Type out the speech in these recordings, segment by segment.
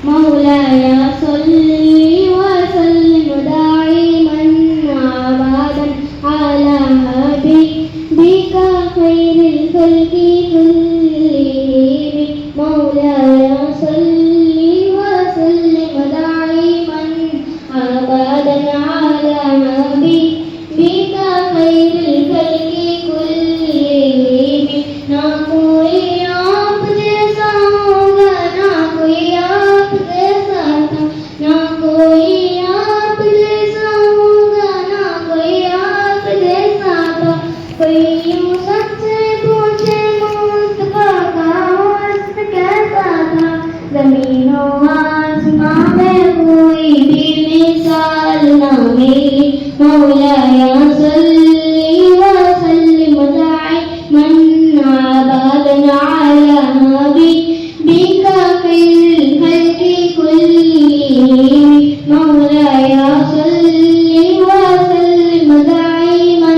مولاي صل وسلم دائما أبدا على حبيبك خير الخلق كلهم مولاي صل وسلم دائما أبدا على حبيبك خير الخلق كلهم ना कोई आप जैसा होगा ना कोई आप जैसा था ना कोई आप जैसा होगा ना कोई आप जैसा था कोई यूं सच्चे पूछे मुस्तफा का हुस्न कैसा था ज़मीनों आसमां में कोई भी मिसाल ना मिली मौलाया सल्ली वसल्लिम दाइमन أبدا على حبيبك خير الخلق كلهم مولاي صل وسلم دائما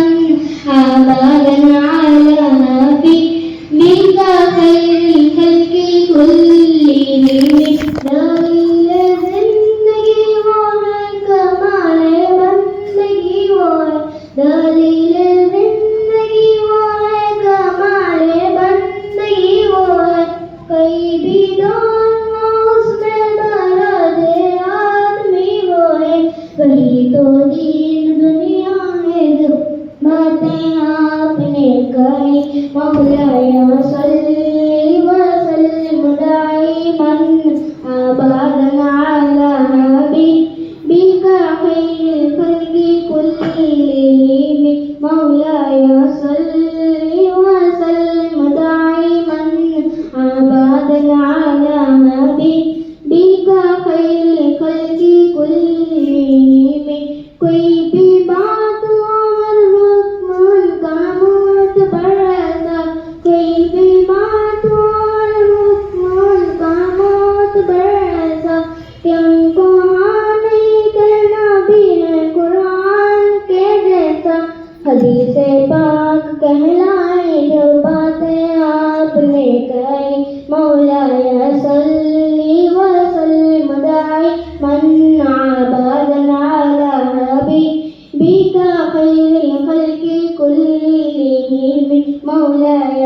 أبدا على حبيبك خير الخلق كلهم दलील जिंदगी वो है कमाल बंदगी वो है कोई भी दोनों उसमें दर्द आदमी वो है वही तो दीन दुनिया है जो बातें आपने कही मौलाया सल्ली वसल्लिम दाइमन अबदन अला हबीबिका खैरिल खल्क़ि कुल्लिहिम मौलाया सल्ली वसल्लिम दाइमन अबदन अला हबीबिका खैरिल खल्क़ि कुल्लिहिम कोई भी बात हो हर वक्त उनका मोतबर था कोई भी बात हो हर वक्त उनका मोतबर था कि उनको हाँ नहीं कहना भी है कुरान के जैसा हदीस पाक कहलाए जो बातें आपने कही मौलाया सल्ली वसल्लिम दाइमन अबदन अला हबीबिका खैरिल खल्क़ि कुल्लिहिम मौलाया